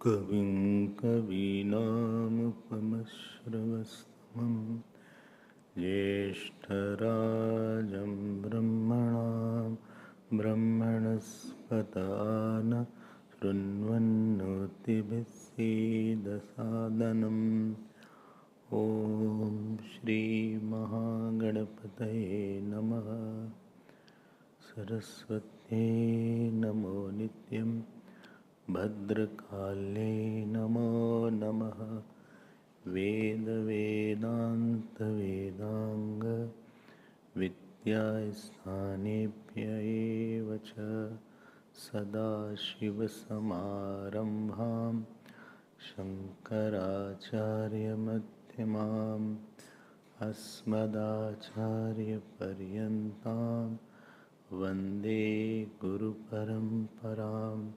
कविं कवीनामुपमश्रवस्तमं ज्येष्ठराजं ब्रह्मणस्पत न शृण्वन्नोतिभिस्सीदसादनम्। ॐ श्रीमहागणपतये नमः। सरस्वत्यै नमो नित्यं। भद्रकाले नमो नमः। वेदान्त विद्यास्थानेभ्य एव च सदाशिवसमारम्भां शङ्कराचार्यमध्यमाम् अस्मदाचार्यपर्यन्तां वन्दे गुरुपरम्पराम्।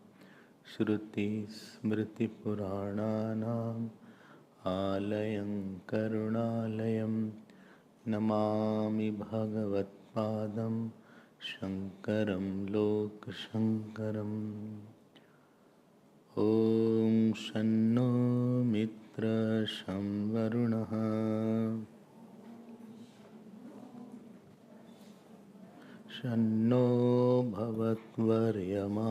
श्रुतिस्मृतिपुराणानाम् आलयं करुणालयं नमामि भगवत्पादं शङ्करं लोकशङ्करम्। ॐ शन्नो मित्रः शं वरुणः शन्नो भवत्वर्यमा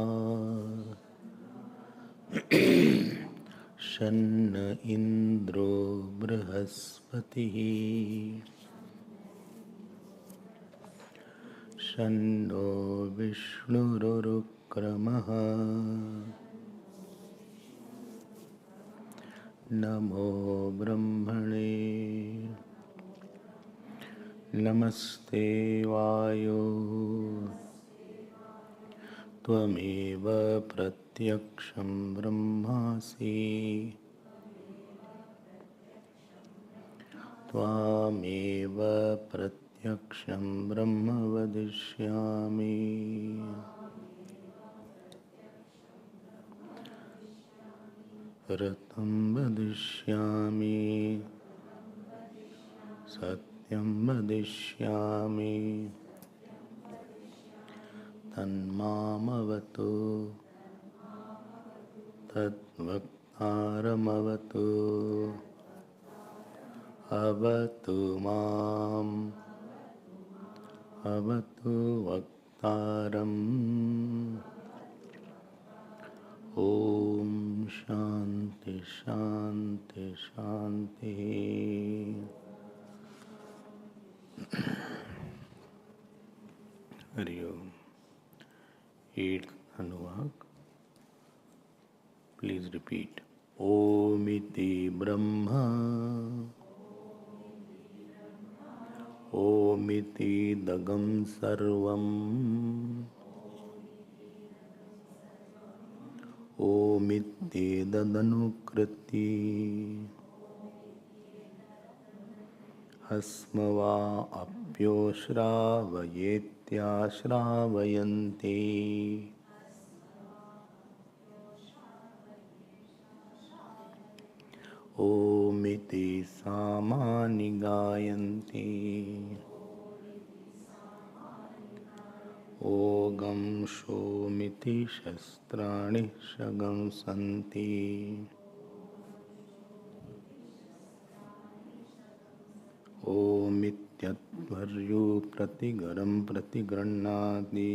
शन्न इन्द्रो बृहस्पतिः शन्नो विष्णुरुक्रमः। नमो ब्रह्मणे नमस्ते वायो त्वमेव प्रत्यक्षं ब्रह्मासि त्वामेव प्रत्यक्षं ब्रह्म वदिष्यामि। ऋतं वदिष्यामि सत्यं वदिष्यामि तन्मामवतु तद्वक्तारमवतु। अवतु माम् अवतु वक्तारम्। ॐ शान्ति शान्ति शान्तिः। हरि ओम। 8th अनुवाक। Please repeat. ओमिति ब्रह्मा ओमिति दगं सर्वम् ओमित्येतदनुकृति हस्मवा अप्यो श्रावयेत्याश्रावयन्ति। ओमिति सामानि गायन्ति ओगं शोमिति शस्त्राणि शगंसन्ति ओमित्यध्वर्यो प्रतिगरं प्रतिगृह्णाति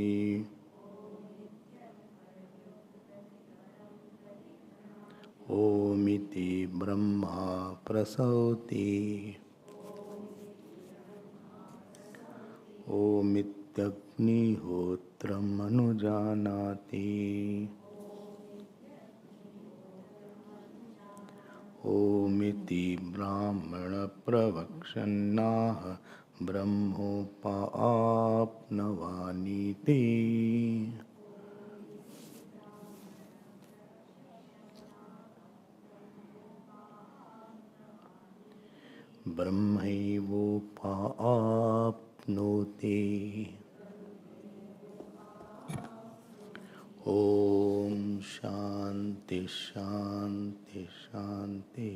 ओमिति ब्रह्मा प्रसौति ओमित्यग्निहोत्रम् अनुजानाति ओमिति ब्राह्मण प्रवक्षन्नाह ब्रह्मोपाप्नवानीति ब्रह्मैवोपाप्नोति ओम शांति शांति शांति।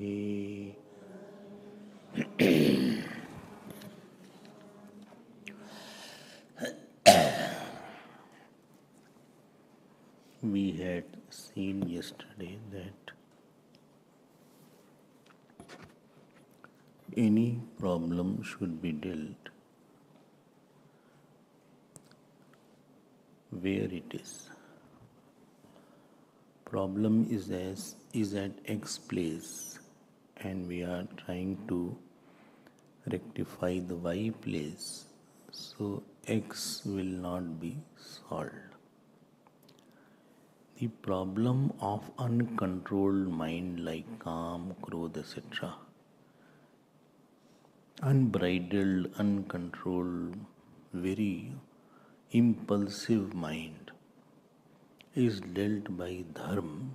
We had seen yesterday that any problem should be dealt where it is. Problem is at X place and we are trying to rectify the Y place, so X will not be solved. The problem of uncontrolled mind like calm, krodha, etc., unbridled, uncontrolled, very impulsive mind is dealt by Dharma,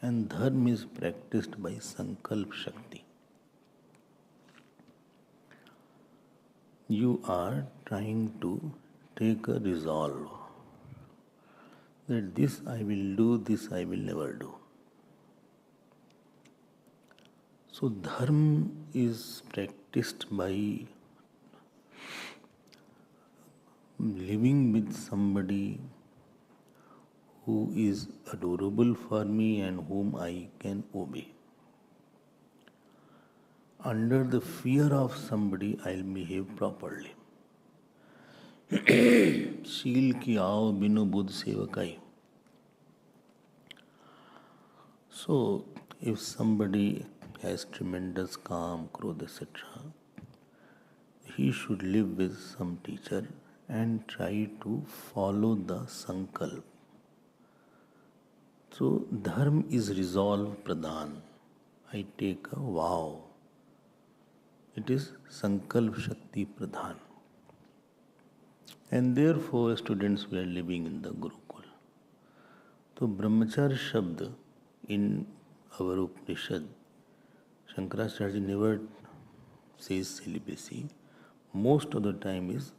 and Dharma is practiced by Sankalp Shakti. You are trying to take a resolve that this I will do, this I will never do. So Dharma is practiced by living with somebody who is adorable for me and whom I can obey. Under the fear of somebody, I'll behave properly. शील की आओ बिनु बुद्ध सेवकाई. So, if somebody has tremendous calm, krodha, etc., he should live with some teacher and try to follow the sankalp. So, dharma is resolve pradhan. I take a vow. It is sankalp shakti pradhan. And therefore, students were living in the gurukul. So, brahmacharya shabd in our Upanishad, Shankaracharya never says celibacy. Most of the time is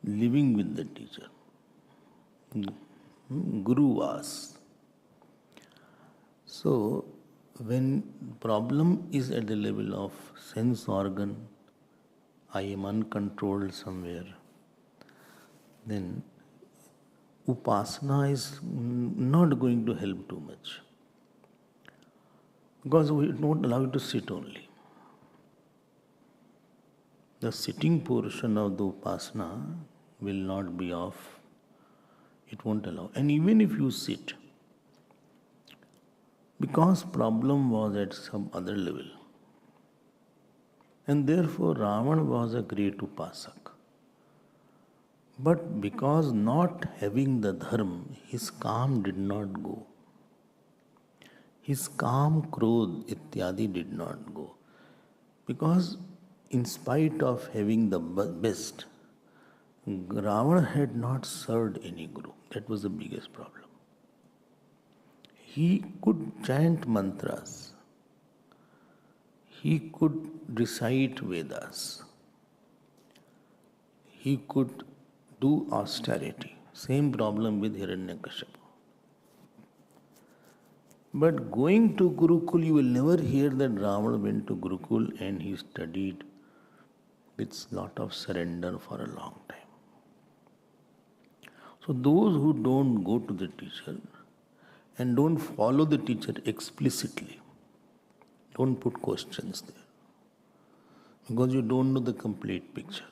living with the teacher. Guru was. So, when problem is at the level of sense organ, I am uncontrolled somewhere, then Upasana is not going to help too much. Because we don't allow you to sit only. The sitting portion of the Upasana will not be off. It won't allow. And even if you sit, because problem was at some other level, and therefore Ravana was a great Upasak. But because not having the dharma, his calm did not go. His calm, krodh, ityadi did not go. Because in spite of having the best, Ravana had not served any guru. That was the biggest problem. He could chant mantras. He could recite Vedas. He could do austerity. Same problem with Hiranyakashipu. But going to Gurukul, you will never hear that Ravana went to Gurukul and he studied with lot of surrender for a long time. So those who don't go to the teacher and don't follow the teacher explicitly, don't put questions there, because you don't know the complete picture.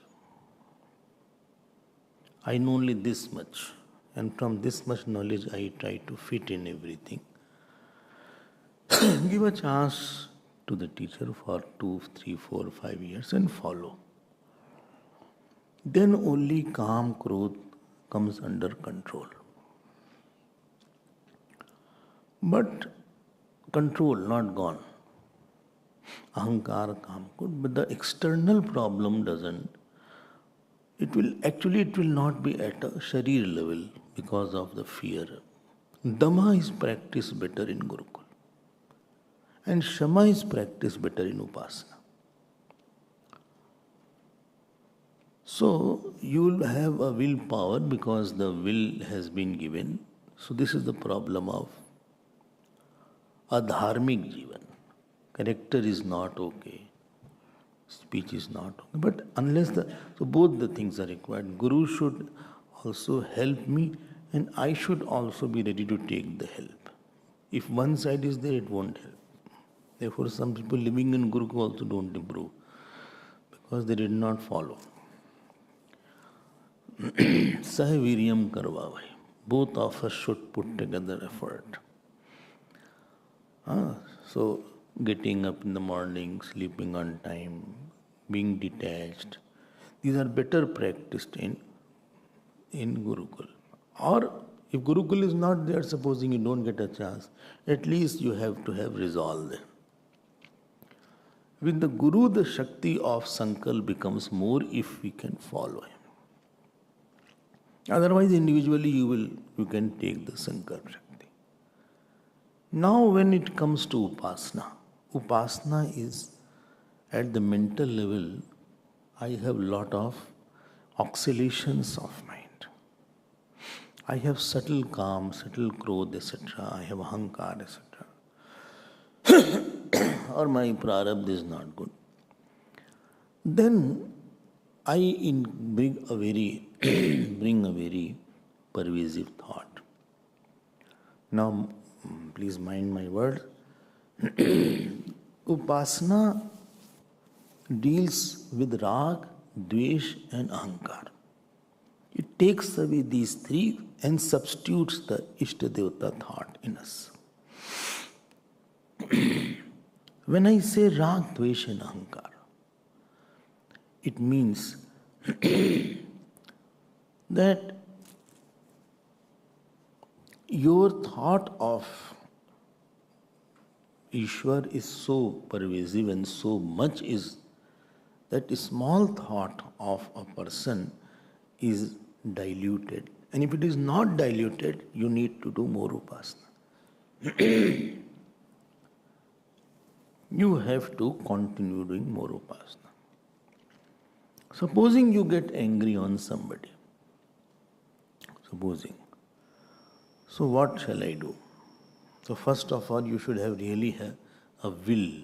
I know only this much, and from this much knowledge I try to fit in everything. Give a chance to the teacher for 2, 3, 4, 5 years and follow. Then only calm growth comes under control. But control not gone. Ahankar, calm, good, but the external problem doesn't. It will not be at a sharir level because of the fear. Dhamma is practiced better in gurukul, and Shama is practiced better in Upasana. So you will have a willpower because the will has been given. So this is the problem of a dharmic jivan. Character is not okay, speech is not okay. But so both the things are required. Guru should also help me, and I should also be ready to take the help. If one side is there, it won't help. Therefore, some people living in Gurukul also don't improve because they did not follow. Sahaviryam karvavai. Both of us should put together effort. So, getting up in the morning, sleeping on time, being detached, these are better practiced in Gurukul. Or if Gurukul is not there, supposing you don't get a chance, at least you have to have resolve there. With the Guru, the Shakti of Sankal becomes more if we can follow him. Otherwise, individually you can take the Sankalp Shakti. Now when it comes to Upasana is at the mental level, I have lot of oscillations of mind. I have subtle calm, subtle krodh, etc. I have ahankar, etc. Or my prarabdha is not good. Then I bring a very pervasive thought. Now, please mind my word. Upasana deals with rag, dvesh and ahankar. It takes away these three and substitutes the Ishtadevata thought in us. When I say rag, dvesh and ahankar, it means that your thought of Ishwar is so pervasive and so much is that a small thought of a person is diluted. And if it is not diluted, you need to do more Upasana. You have to continue doing more Upasana. Supposing you get angry on somebody. Supposing. So what shall I do? So first of all, you should really have a will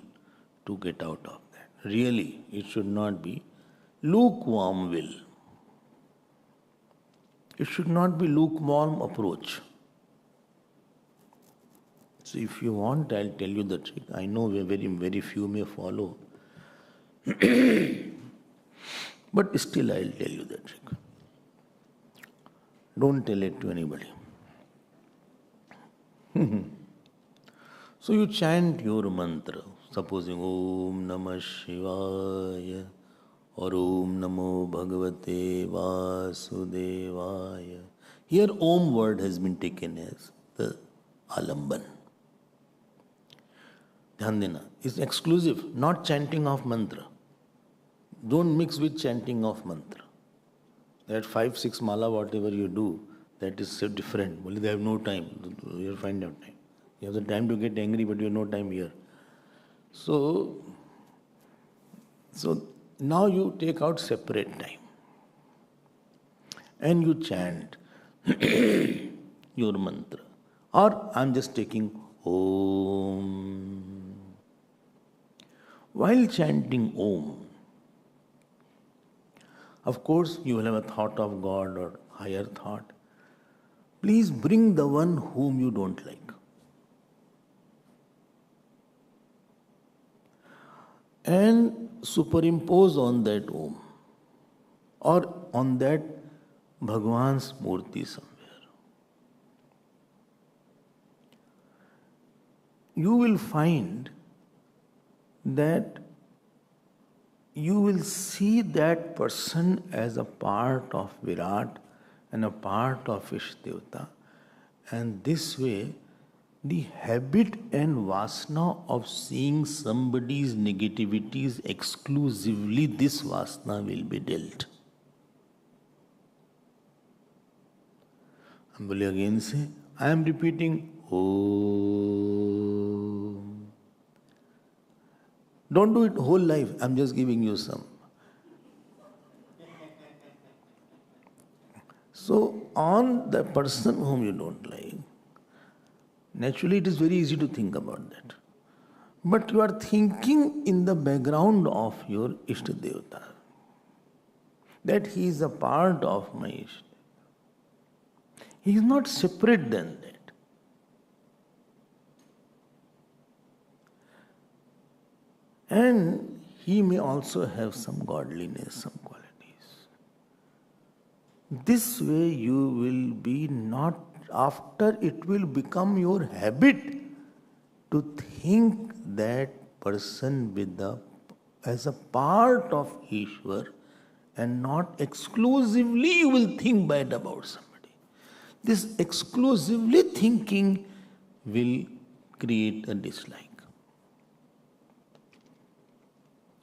to get out of that. Really, it should not be lukewarm will. It should not be lukewarm approach. So if you want, I'll tell you the trick. I know very few may follow. But still I'll tell you the trick. Don't tell it to anybody. So you chant your mantra, supposing Om Namah Shivaya or Om Namo Bhagavate Vasudevaya. Here Om word has been taken as the alamban. Dhyan dena. It's exclusive, not chanting of mantra. Don't mix with chanting of mantra. That 5, 6 mala, whatever you do, that is so different. Only they have no time. You'll find out time. You have the time to get angry, but you have no time here. So now you take out separate time. And you chant your mantra. Or I'm just taking Om. While chanting Om, of course, you will have a thought of God or higher thought. please bring the one whom you don't like. And superimpose on that Om or on that Bhagwan's Murti somewhere. You will find that you will see that person as a part of Virat and a part of Ishtevata. And this way, the habit and vasana of seeing somebody's negativities exclusively, this vasana will be dealt. Ambali again say, I am repeating Om. Don't do it whole life. I'm just giving you some. So, on the person whom you don't like, naturally it is very easy to think about that. But you are thinking in the background of your Ishtadevata, that he is a part of my Ishtadevata. He is not separate than that. And he may also have some godliness, some qualities. This way you will be not, after it will become your habit to think that person as a part of Ishwar and not exclusively you will think bad about somebody. This exclusively thinking will create a dislike.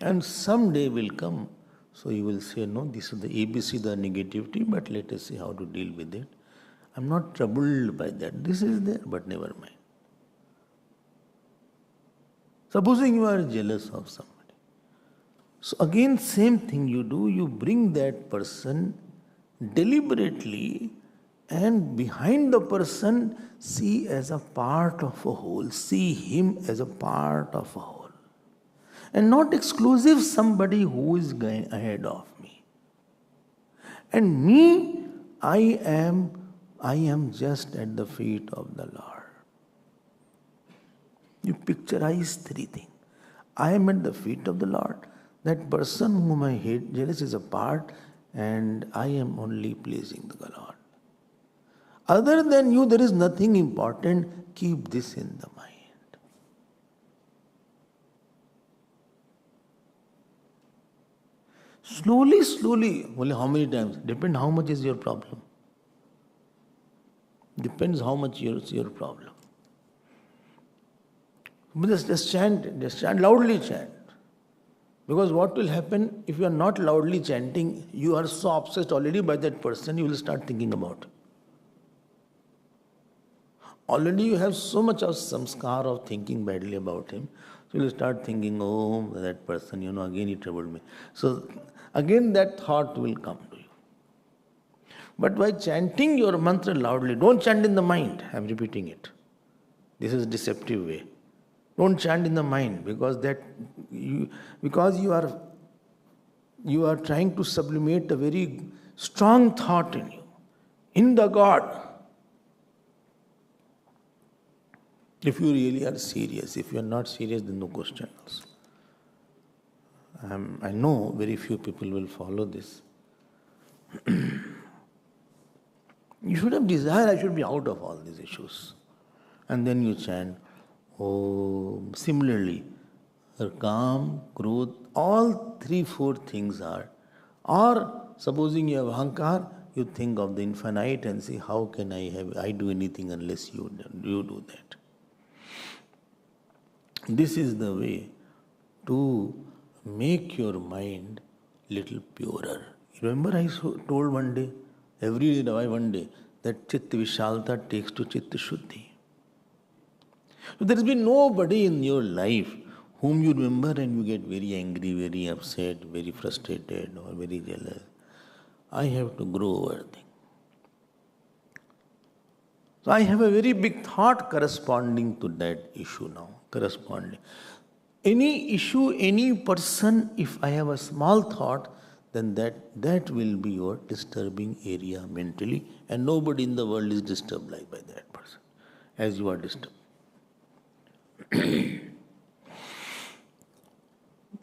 And someday will come, so you will say, no, this is the ABC, the negativity, but let us see how to deal with it. I'm not troubled by that. This is there, but never mind. Supposing you are jealous of somebody. So again, same thing you do, you bring that person deliberately and behind the person see as a part of a whole, see him as a part of a whole. And not exclusive somebody who is going ahead of me. And me, I am just at the feet of the Lord. You picturize three things. I am at the feet of the Lord. That person whom I hate, jealous is a part, and I am only pleasing the Lord. Other than you, there is nothing important. Keep this in the mind. Slowly, only how many times? Depends how much is your problem. Depends how much is your problem. Just chant, loudly chant. Because what will happen if you are not loudly chanting, you are so obsessed already by that person, you will start thinking about it. Already you have so much of samskar of thinking badly about him, so you will start thinking, oh, that person, again he troubled me. So again that thought will come to you. But by chanting your mantra loudly, don't chant in the mind, I am repeating it. This is a deceptive way. Don't chant in the mind because you are trying to sublimate a very strong thought in you, in the God. If you really are serious, if you are not serious, then no question also. I know very few people will follow this. You should have desire, I should be out of all these issues. And then you chant, oh, similarly, Kam, Krodh, all 3-4 things are. Or supposing you have Ahankar, you think of the infinite and say, how can I do anything unless you do that? This is the way to make your mind little purer. Remember I told one day, that Chitta Vishalta takes to Chitta Shuddhi. So there has been nobody in your life whom you remember and you get very angry, very upset, very frustrated or very jealous. I have to grow over things. So I have a very big thought corresponding to that issue now. Any issue, any person, if I have a small thought, then that will be your disturbing area mentally, and nobody in the world is disturbed like by that person, as you are disturbed.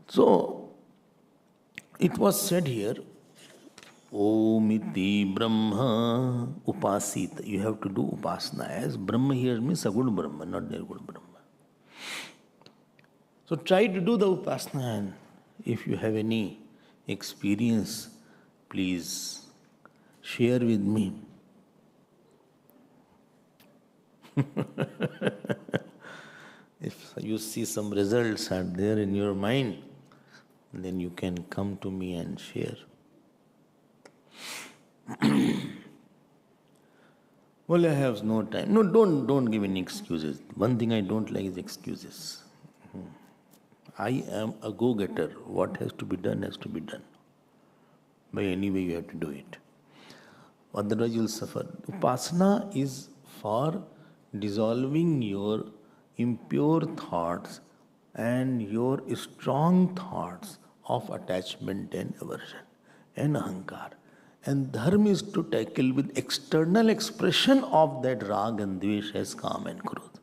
So, it was said here, Omiti Brahma Upasita. You have to do Upasana, as Brahma here means Saguna Brahma, not Nirguna Brahma. So try to do the Upasana, and if you have any experience, please share with me. If you see some results are there in your mind, then you can come to me and share. Well, I have no time. No, don't give any excuses. One thing I don't like is excuses. I am a go-getter. What has to be done has to be done. By any way you have to do it. Otherwise you will suffer. Upasana is for dissolving your impure thoughts and your strong thoughts of attachment and aversion and ahankar. And dharma is to tackle with external expression of that rag and dvesh as kam and krodh.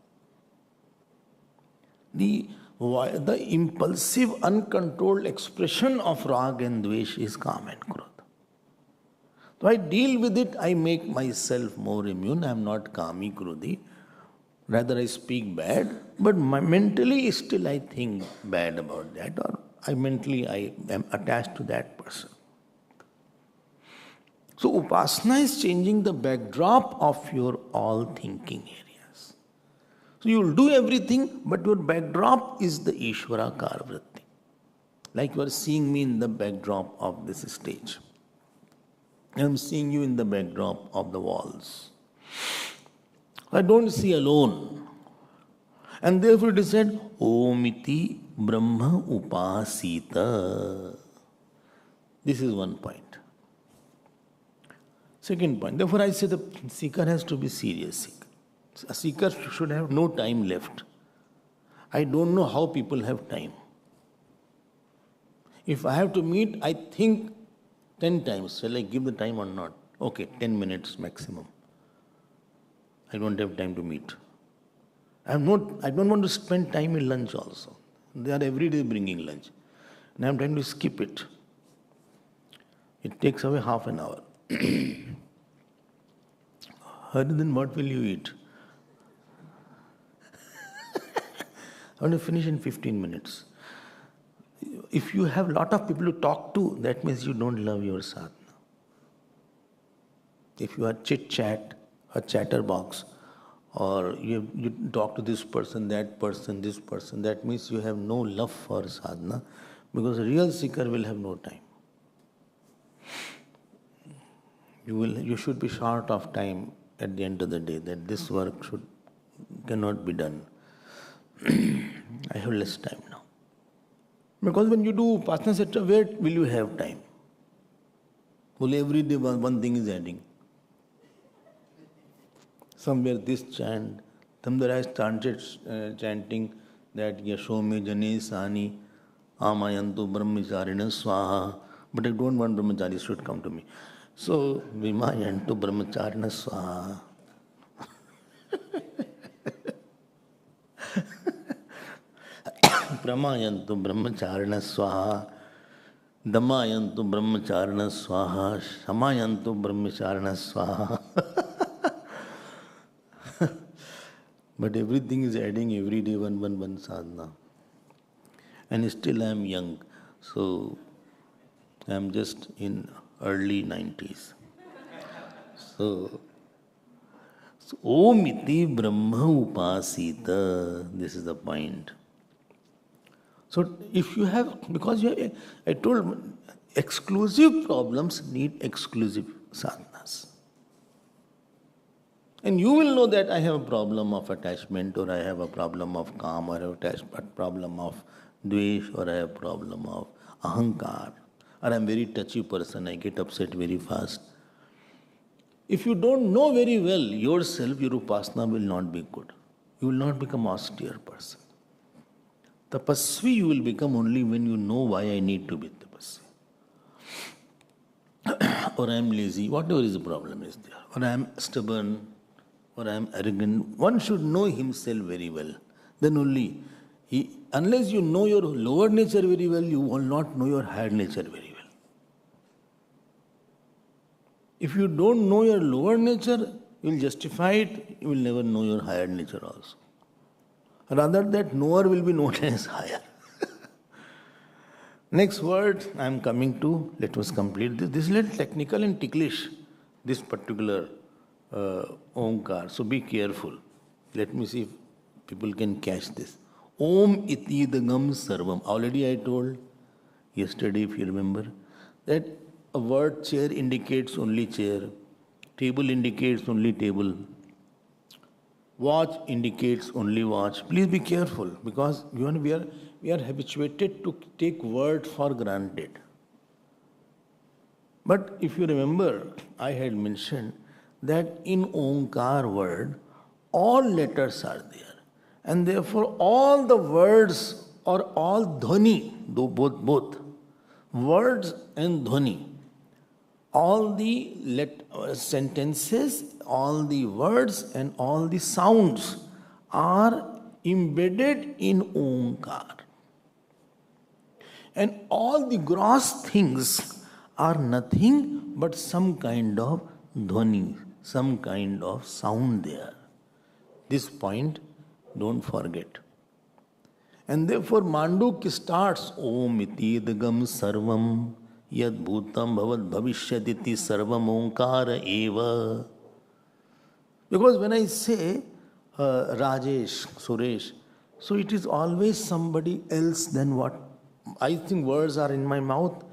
The impulsive, uncontrolled expression of rag and dvesh is kam and krodh. So I deal with it, I make myself more immune. I am not kami krodhi. Rather I speak bad, but mentally still I think bad about that, or I am attached to that person. So Upasana is changing the backdrop of your all thinking areas. So you will do everything, but your backdrop is the Ishvarakar vritti. Like you are seeing me in the backdrop of this stage. I am seeing you in the backdrop of the walls. I don't see alone. And therefore it is said, Omiti Brahma Upasita. This is one point. Second point, therefore I say the seeker has to be serious seeker. A seeker should have no time left. I don't know how people have time. If I have to meet, I think 10 times. Shall I give the time or not? Okay, 10 minutes maximum. I don't have time to meet. I don't want to spend time in lunch also. They are every day bringing lunch. And I am trying to skip it. It takes away half an hour. Other than what will you eat? I want to finish in 15 minutes. If you have a lot of people to talk to, that means you don't love your sadhana. If you are chit-chat, a chatterbox, or you talk to this person, this person, that means you have no love for sadhana, because a real seeker will have no time. You should be short of time at the end of the day, that this work cannot be done. I have less time now. Because when you do Upasana, etc., where will you have time? Well, every day one thing is adding. Somewhere this chant, somewhere I started chanting that Yashome Jane Sani Amayantu Brahmacharina Swaha. But I don't want Brahmachari should come to me. So, Vimayantu Brahmacharina Swaha. Pramayantu Brahmacharina Swaha. Damayantu Brahmacharina Swaha. Shamayantu Brahmacharina Swaha. But everything is adding every day one sadhana. And still I am young. So, I am just in early 90s. So Omiti Brahma Upasita. This is the point. So if you have, because I told, exclusive problems need exclusive sadhanas. And you will know that I have a problem of attachment, or I have a problem of calm, or I have a problem of dvesh, or I have a problem of ahankar, or I am a very touchy person, I get upset very fast. If you don't know very well yourself, your upasana will not be good. You will not become austere person. Tapasvi you will become only when you know why I need to be tapasvi. or I am lazy, whatever is the problem is there, or I am stubborn, or I am arrogant. One should know himself very well. Then only, unless you know your lower nature very well, you will not know your higher nature very well. If you don't know your lower nature, you will justify it, you will never know your higher nature also. Rather, that knower will be known as higher. Next word I am coming to, let us complete this. This is a little technical and ticklish, this particular Omkar. So be careful. Let me see if people can catch this. Om iti idagam sarvam. Already I told yesterday, if you remember, that a word chair indicates only chair, table indicates only table, watch indicates only watch. Please be careful, because we are habituated to take word for granted. But if you remember, I had mentioned that in Omkar word, all letters are there. And therefore, all the words or all dhvani, though both words and dhvani, all the sentences, all the words and all the sounds are embedded in Omkar. And all the gross things are nothing but some kind of dhvani, some kind of sound there. This point, don't forget. And therefore, Mandukya starts Om iti idagam sarvam yad bhutam bhavad bhavishyaditi sarvam omkara eva. Because when I say Rajesh, Suresh, so it is always somebody else than what I think. Words are in my mouth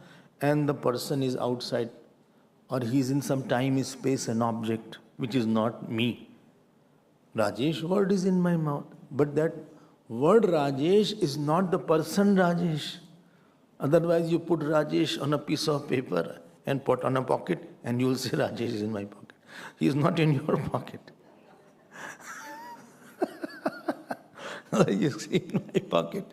and the person is outside, or he is in some time, space, an object which is not me. Rajesh word is in my mouth, but that word Rajesh is not the person Rajesh. Otherwise you put Rajesh on a piece of paper and put on a pocket and you will say Rajesh is in my pocket. He is not in your pocket. You see in my pocket.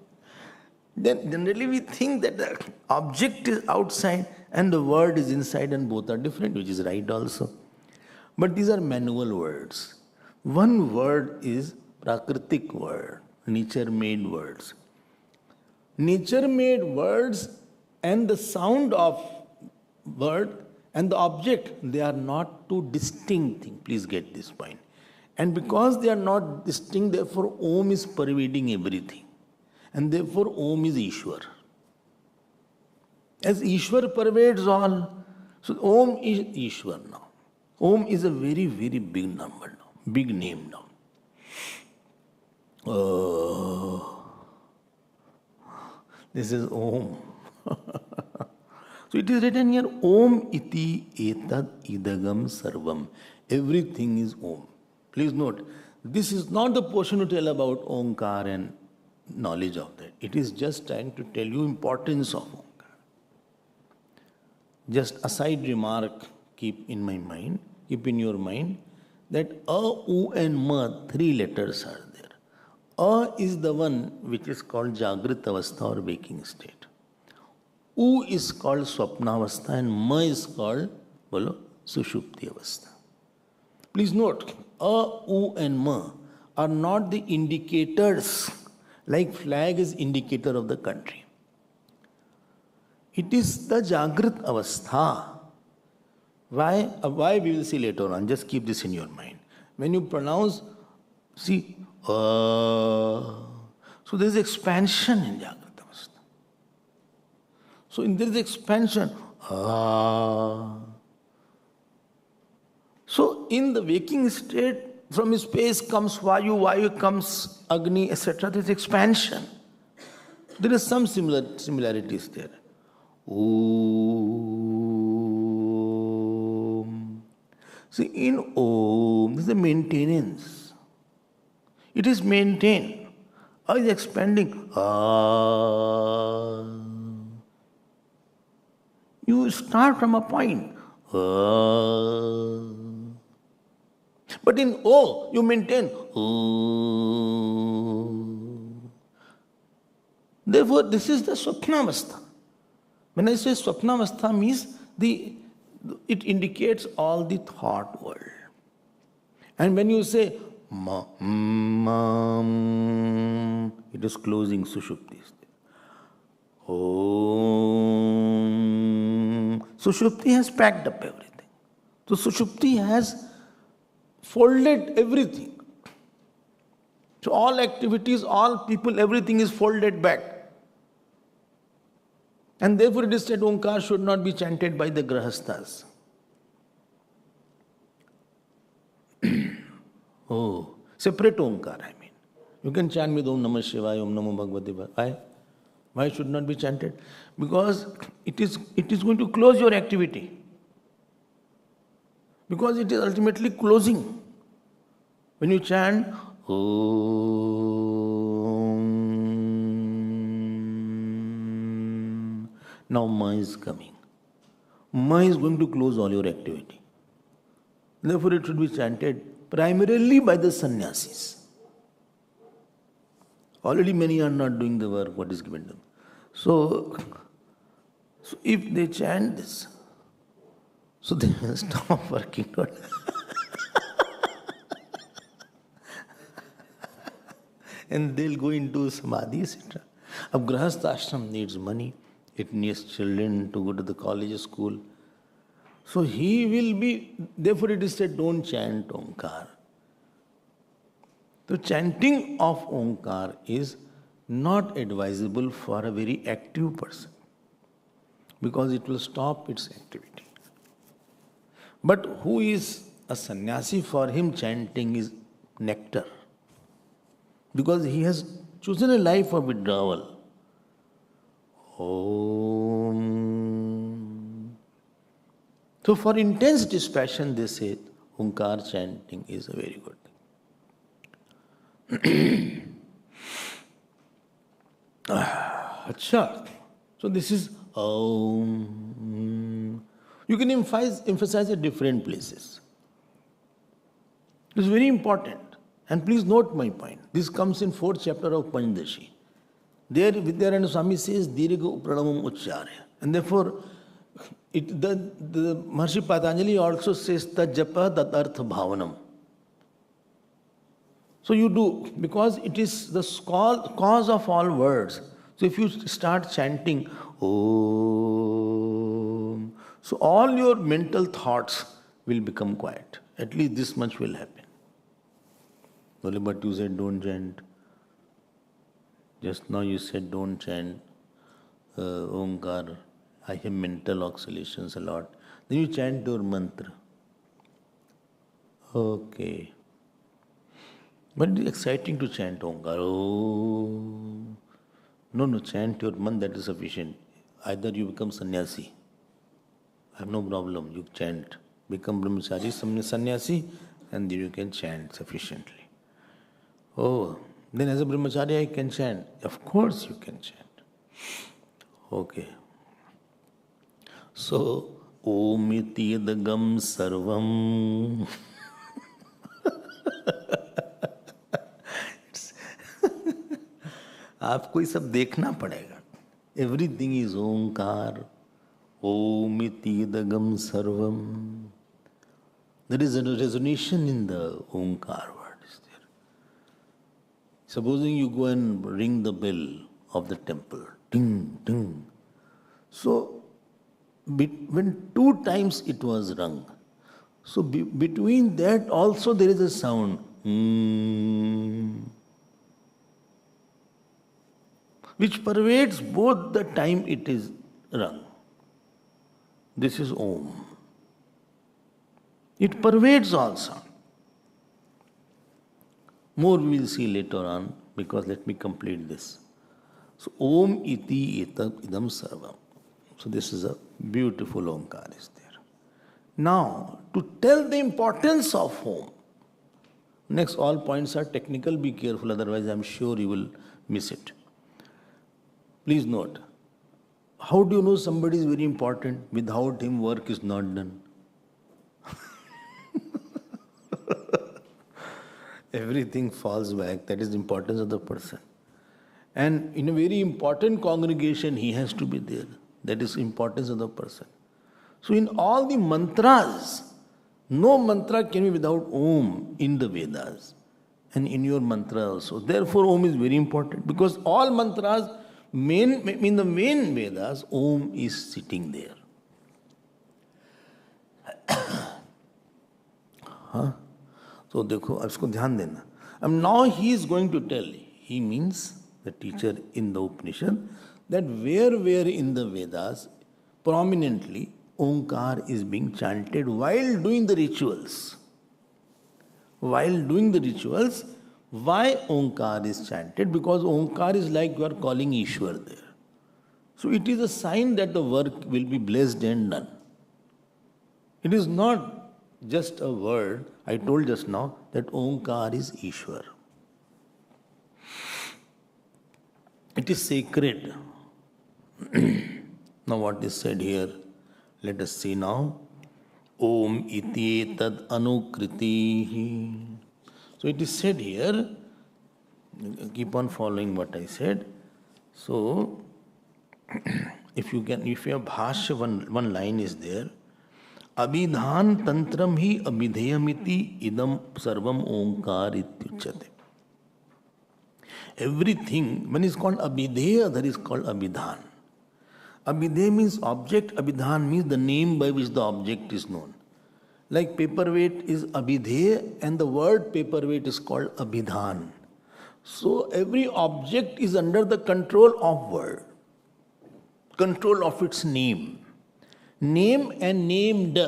Then generally we think that the object is outside and the word is inside, and both are different, which is right also. But these are manual words. One word is prakritik word, nature-made words. Nature-made words and the sound of word and the object, they are not two distinct things. Please get this point. And because they are not distinct, therefore Om is pervading everything. And therefore Om is Ishwar. As Ishwar pervades all, so Om is Ishwar now. Om is a very, very big number now, big name now. This is Om. So it is written here, Om iti etad idagam sarvam. Everything is Om. Please note, this is not the portion to tell about Omkar and knowledge of that. It is just trying to tell you importance of Omkar. Just a side remark, keep in your mind, that A, U and Ma, 3 letters are there. A is the one which is called Jagrit Avastha or waking state. U is called Swapna Avastha and Ma is called Sushupti Avastha. Please note, A, U and Ma are not the indicators, like flag is indicator of the country. It is the Jagrit Avastha. Why we will see later on. Just keep this in your mind. When you pronounce, see, so there is expansion in Jagrit Avastha. So in there is expansion. So in the waking state, from space comes Vayu, Vayu comes Agni, etc. There is expansion. There is some similarities there. Om. See, in Om, there is a maintenance. It is maintained. A is expanding. You start from a point. But in O, you maintain. Therefore, this is the Swapnavastha. When I say Swapnavastha means the it indicates all the thought world. And when you say ma, it is closing Sushupti. Om. Sushupti has packed up everything. So Sushupti has folded everything. So all activities, all people, everything is folded back. And therefore it is said Omkar should not be chanted by the Grahasthas. Oh, separate Omkar, I mean. You can chant with Om Namah Shivaya, Om Namo Bhagavate Vasudevaya. Why? Why should not be chanted? Because it is going to close your activity. Because it is ultimately closing. When you chant, Om, now Ma is coming. Ma is going to close all your activity. Therefore, it should be chanted primarily by the sannyasis. Already many are not doing the work what is given them. So if they chant this, so they will stop working. And they'll go into samadhi, etc. A grahastha ashram needs money. It needs children to go to the college, school. So he will be, therefore it is said, don't chant Omkar. The chanting of Omkar is not advisable for a very active person because it will stop its activity. But who is a sannyasi, for him chanting is nectar because he has chosen a life of withdrawal. Om. So for intense dispassion, they say Omkar chanting is a very good thing. Acha. So this is Om. You can emphasize at different places. It is very important. And please note my point. This comes in 4th chapter of Panchdashi. There Vidyaranyana Swami says Dirgha Pranamam Ucharya. And therefore, the Maharishi Patanjali also says Tajapa Tatartha Bhavanam. So you do, because it is the cause of all words. So if you start chanting Om, so all your mental thoughts will become quiet. At least this much will happen. But you said don't chant. Just now you said don't chant Omkar. I have mental oscillations a lot. Then you chant your mantra. Okay. But it is exciting to chant Omkar. Oh. No, chant your mantra, that is sufficient. Either you become sannyasi. I have no problem. You chant. Become brahmachari, sannyasi, and then you can chant sufficiently. Oh, then as a brahmachari I can chant. Of course you can chant. Okay. So, Om iti yadagam sarvam. आपको ये सब देखना पड़ेगा. Everything is Omkar. Om iti yadagam sarvam. There is a resonation in the Omkar word. Is there? Supposing you go and ring the bell of the temple. Ding, ding. So, when 2 times it was rung, so between that also there is a sound. Which pervades both the time it is rung. This is Om. It pervades all sound. More we will see later on, because let me complete this. So Om iti idam sarvam. So this is a beautiful Omkar is there. Now, to tell the importance of Om. Next, all points are technical. Be careful, otherwise I am sure you will miss it. Please note, how do you know somebody is very important? Without him, work is not done. Everything falls back. That is the importance of the person. And in a very important congregation, he has to be there. That is the importance of the person. So in all the mantras, no mantra can be without Om in the Vedas and in your mantra also. Therefore, Om is very important because all mantras, in the main Vedas, Om is sitting there. हाँ तो देखो इसको ध्यान देना. And now he is going to tell, he means the teacher in the Upanishad, that where in the Vedas prominently Omkar is being chanted while doing the rituals. While doing the rituals, why Omkar is chanted? Because Omkar is like you are calling Ishwar there. So it is a sign that the work will be blessed and done. It is not just a word. I told just now that Omkar is Ishwar. It is sacred. Now what is said here? Let us see now. Om iti tad anukriti. So it is said here, keep on following what I said. So if you have bhashya, one line is there. Abhidhan tantram hi abhidheyamiti idam sarvam omkar ityuchyate. Everything, one is called abhidheya, other is called abhidhan. Abhidheya means object, abhidhan means the name by which the object is known. Like paperweight is abhidheya and the word paperweight is called abhidhan. So every object is under the control of word, control of its name. Name and named.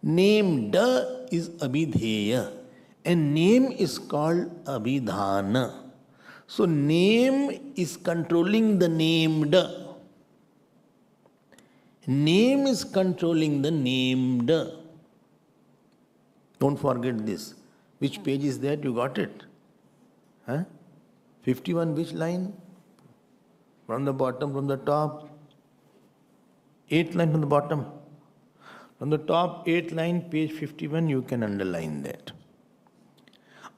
Named is abhidheya and name is called abhidhana. So name is controlling the named. Name is controlling the named. Don't forget this. Which page is that? You got it? Huh? 51, which line? From the bottom, from the top? 8th line from the bottom. From the top 8th line, page 51, you can underline that.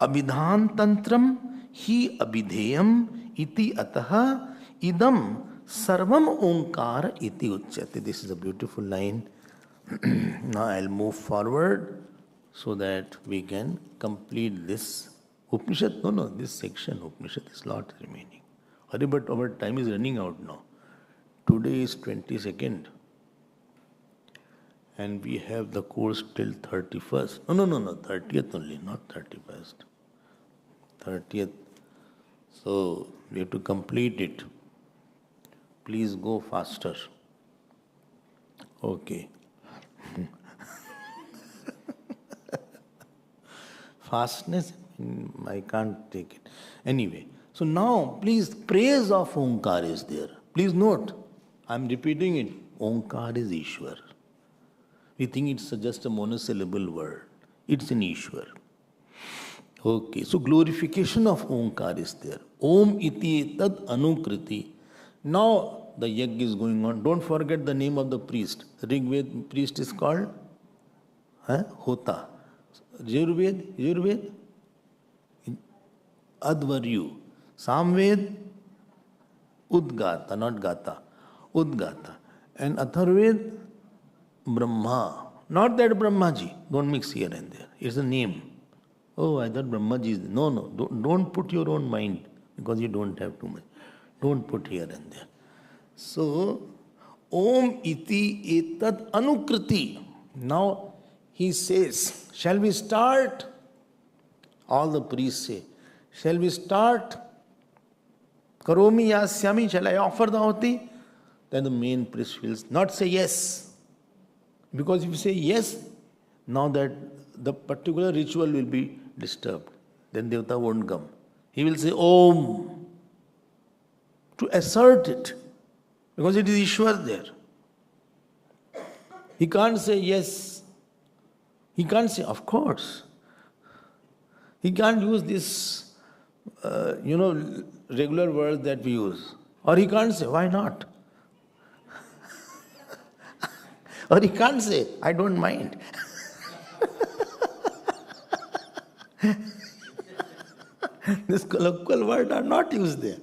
Abhidhan tantram hi abhidheyam iti ataha idam sarvam omkar iti uchyate. This is a beautiful line. Now I'll move forward so that we can complete this Upanishad. No, this section Upanishad is lot remaining. Hurry, but our time is running out now. Today is 22nd. And we have the course till 31st. No, 30th only, not 31st. 30th. So, we have to complete it. Please go faster. Okay. Fastness, I can't take it. Anyway, so now, please, praise of Omkar is there. Please note, I am repeating it. Omkar is Ishwar. We think it's just a monosyllable word. It's an Ishwar. Okay, so glorification of Omkar is there. Om iti tad anukriti. Now the yajna is going on. Don't forget the name of the priest. Rigved priest is called Hota. Yajurved, Advaryu. Samved, Udgata, not Gata. Udgata. And Atharved, Brahma. Not that Brahmaji. Don't mix here and there. It's a name. Oh, I thought Brahmaji is. No. Don't put your own mind because you don't have too much. Don't put here and there. So, Om iti etad anukriti. Now he says, shall we start? All the priests say, shall we start? Karomi yasyami, shall I offer the ahoti? Then the main priest will not say yes. Because if you say yes, now that the particular ritual will be disturbed. Then Devata won't come. He will say Om to assert it. Because it is Ishwar there. He can't say yes. He can't say, of course. He can't use this, regular words that we use. Or he can't say, why not? Or he can't say, I don't mind. This colloquial words are not used there.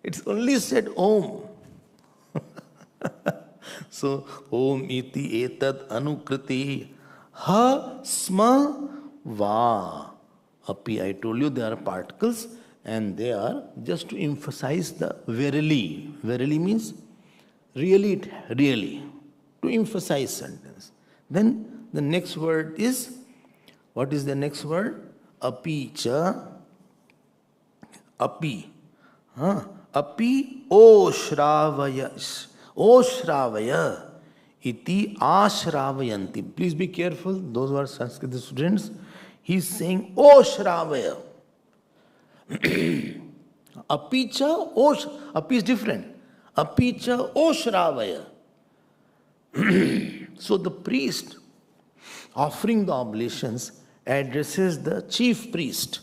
It's only said Om. So, Om iti etat anukriti ha sma va. Api, I told you they are particles and they are just to emphasize the verily. Verily means really, really. To emphasize sentence. Then the next word is, what is the next word? Api cha. Api. Api o shravaya. O shravaya. Iti ashravayanti. Please be careful, those who are Sanskrit students. He is saying O shravaya. Api cha o. Api is different. Api cha o shravaya. So the priest offering the oblations addresses the chief priest.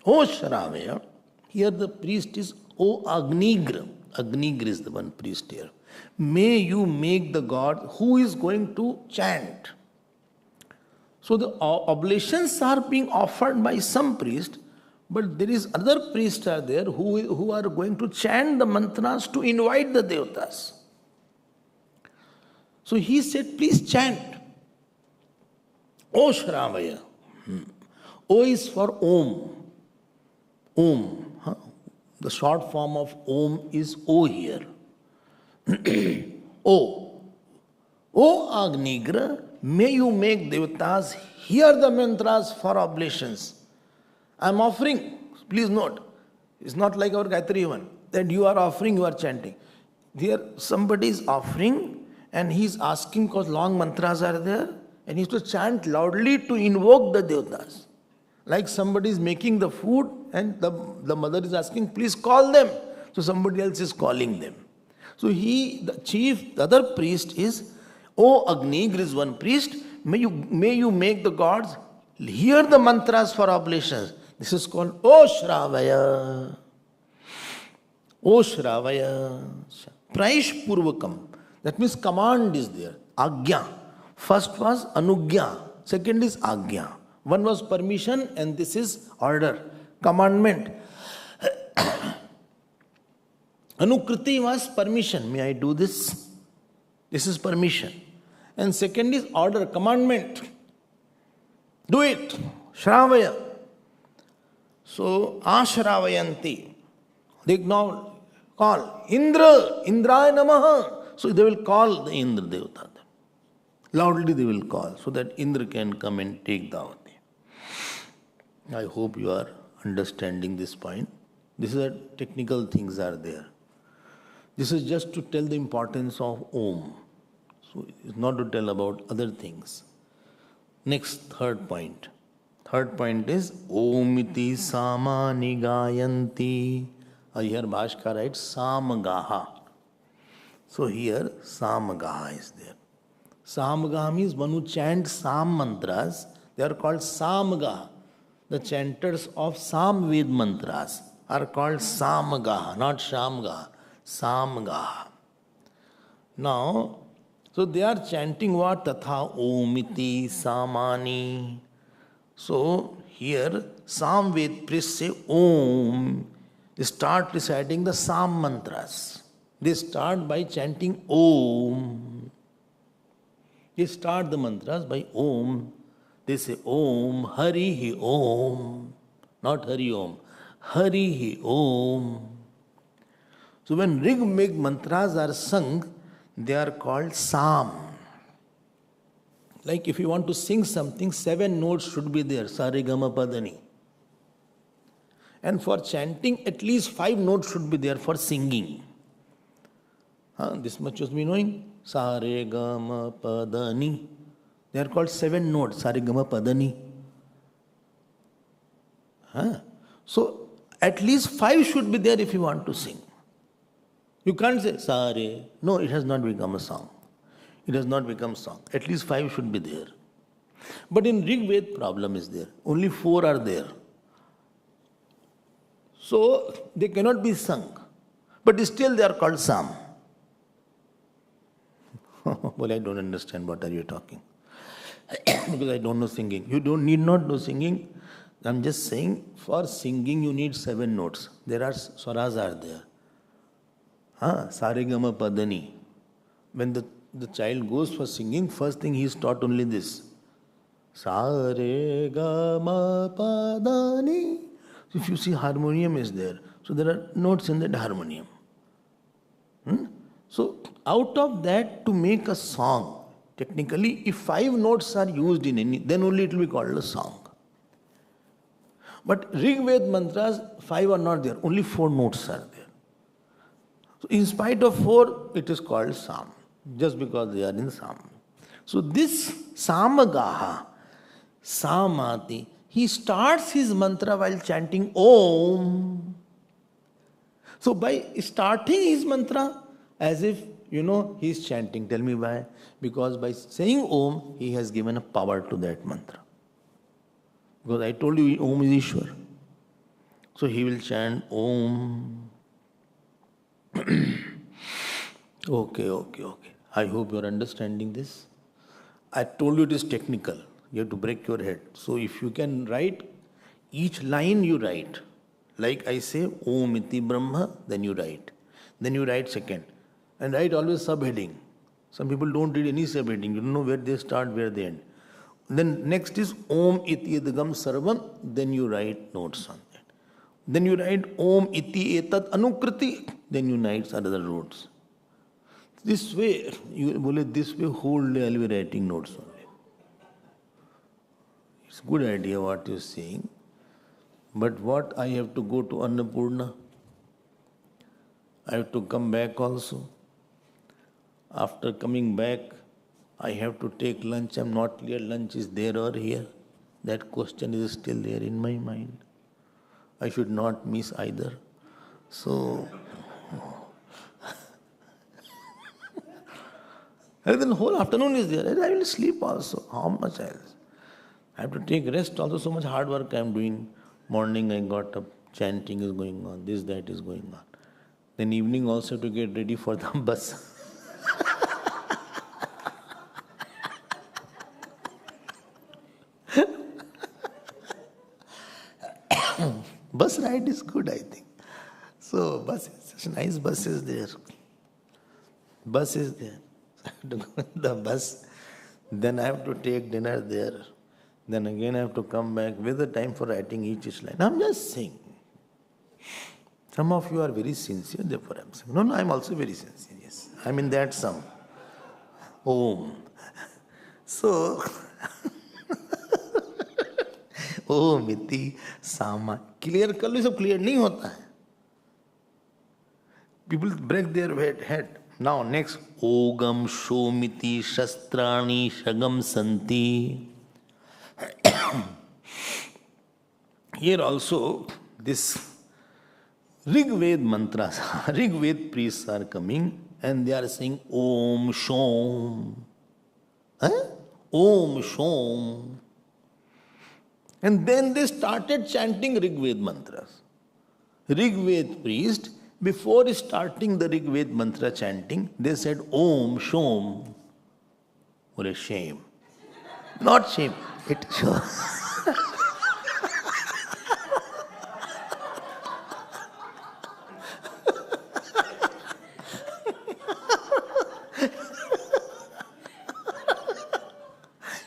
O Shravaya, here the priest is O Agnigra. Agnigra is the one priest here. May you make the god who is going to chant. So the oblations are being offered by some priest, but there is other priests are there who are going to chant the mantras to invite the devatas. So he said, please chant. O Shravaya. O is for Om. Om. The short form of Om is O here. O. O Agnigra, may you make devatas hear the mantras for oblations. I am offering, please note, it's not like our Taittiriya one, that you are offering, you are chanting. Here somebody is offering and he is asking because long mantras are there and he has to chant loudly to invoke the devatas. Like somebody is making the food and the mother is asking, please call them. So somebody else is calling them. So the other priest is, O Agnigra is one priest, may you make the gods hear the mantras for oblations. This is called O Shravaya. O Shravaya. Praish Purvakam. That means command is there. Agya. First was Anugya. Second is Agya. One was permission and this is order. Commandment. Anukriti was permission. May I do this? This is permission. And second is order, commandment. Do it. Shravaya. So, Ashravayanti. They now call Indra, Indraya Namaha. So they will call the Indra Devata. Loudly they will call so that Indra can come and take the avati. I hope you are understanding this point. This is a technical things are there. This is just to tell the importance of Om. So it's not to tell about other things. Next, third point. Third point is Omiti Samani Gayanti. Here Bhashkar writes Samagaha. So here Samagaha is there. Samagaha means one who chants Sam mantras. They are called Samagaha. The chanters of Sam Ved mantras are called Samagaha, not Shamgaha. Samagaha. Now, so they are chanting what? Tatha Omiti Samani. So here Sam Ved priests say Om. They start reciting the Sam mantras. They start by chanting Om. They start the mantras by Om. They say Om, Harihi Om. Not Hari Om. Harihi Om. So when Rig Meg mantras are sung, they are called Sam. Like if you want to sing something, 7 notes should be there. Sarigama Padani. And for chanting, at least 5 notes should be there for singing. This much you must be knowing. Sarigama Padani. They are called 7 notes. Sarigama Padani. So at least 5 should be there if you want to sing. You can't say Sare. No, it has not become a song. It has not become song. At least 5 should be there. But in Rig Ved, problem is there. Only 4 are there. So they cannot be sung. But still they are called Sam. Well, I don't understand what are you talking. Because I don't know singing. You need not know singing. I'm just saying for singing you need 7 notes. There are swaras are there. Saregama Padani. When the child goes for singing, first thing he is taught only this. Saregama Padani. So if you see, harmonium is there. So there are notes in that harmonium. So out of that, to make a song, technically, if 5 notes are used in any, then only it will be called a song. But Rig Ved mantras, 5 are not there, only 4 notes are there. So in spite of 4, it is called Sam, just because they are in Sam. So this Samagaha, Samati, he starts his mantra while chanting Om. So by starting his mantra, as if, he is chanting. Tell me why? Because by saying Om, he has given a power to that mantra. Because I told you, Om is Ishwar. So he will chant Om. Okay. I hope you are understanding this. I told you it is technical. You have to break your head. So if you can write, each line you write. Like I say, Om iti Brahma, then you write. Then you write second. And write always subheading. Some people don't read any subheading. You don't know where they start, where they end. Then next is Om iti idgam sarvam. Then you write notes on that. Then you write Om iti etat anukriti. Then you write other notes. This way, whole day I will be writing notes only. It's a good idea what you're saying. But what, I have to go to Annapurna? I have to come back also. After coming back, I have to take lunch. I'm not clear lunch is there or here. That question is still there in my mind. I should not miss either. So, and then the whole afternoon is there. I will sleep also. How much else? I have to take rest also. So much hard work I am doing. Morning I got up, chanting is going on. This, that is going on. Then evening also to get ready for the bus. Bus ride is good, I think. So, bus is such a nice bus is there. Bus is there. I have to go in the bus. Then I have to take dinner there. Then again I have to come back with the time for writing each line. I'm just saying. Some of you are very sincere, therefore I'm saying. No, I'm also very sincere, yes. I'm in that sum. Om. So, Om iti sama. Clear कर लो, सब clear नहीं होता है. People break their head. Now next, Ogam shomiti shastrani shagam santi. Here also, this Rig Ved mantras, Rig Ved priests are coming and they are saying Om Shom. Om Shom. And then they started chanting Rig Ved mantras. Rig Ved priest, before starting the Rig Ved mantra chanting, they said Om Shom. What a shame. Not shame. It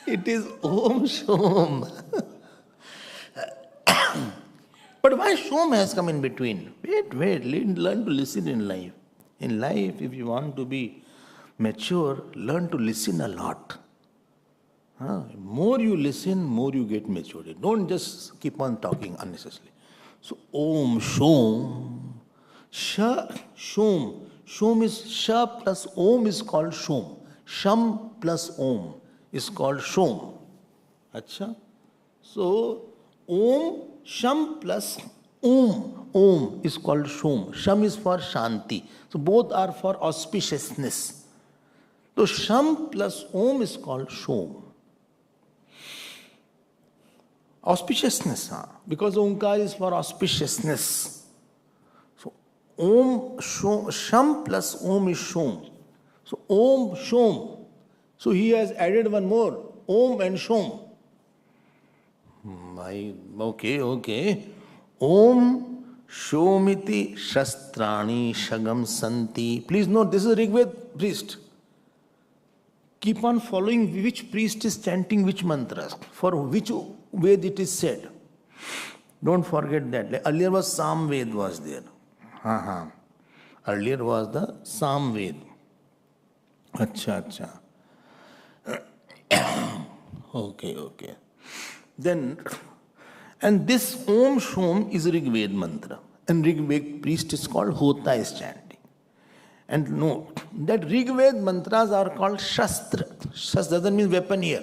It is Om Shom. But why Shom has come in between? Wait, learn to listen in life. In life, if you want to be mature, learn to listen a lot. More you listen, more you get maturity. Don't just keep on talking unnecessarily. So, Om Shom. Sha, Shom. Shom is Sha plus Om is called Shom. Sham plus Om is called Shom. Acha? So, Om, Sham plus Om is called Shom. Sham is for Shanti. So, both are for auspiciousness. So, Sham plus Om is called Shom. Auspiciousness, because Omkar is for auspiciousness. So, Om, Shom, Sham plus Om is Shom. So, Om, Shom. So, he has added one more, Om and Shom. Okay. Om, Shomiti Shastrani Shagam Santi. Please note, this is a Rigved priest. Keep on following which priest is chanting which mantras, for which Ved it is said. Don't forget that. Like earlier was Sam Ved was there. Earlier was the Sam Ved. Acha. Okay. Then, and this Om Shom is Rigved mantra. And Rigved priest is called Hota is chanting. And note that Rigved mantras are called Shastra. Shastra doesn't mean weapon here.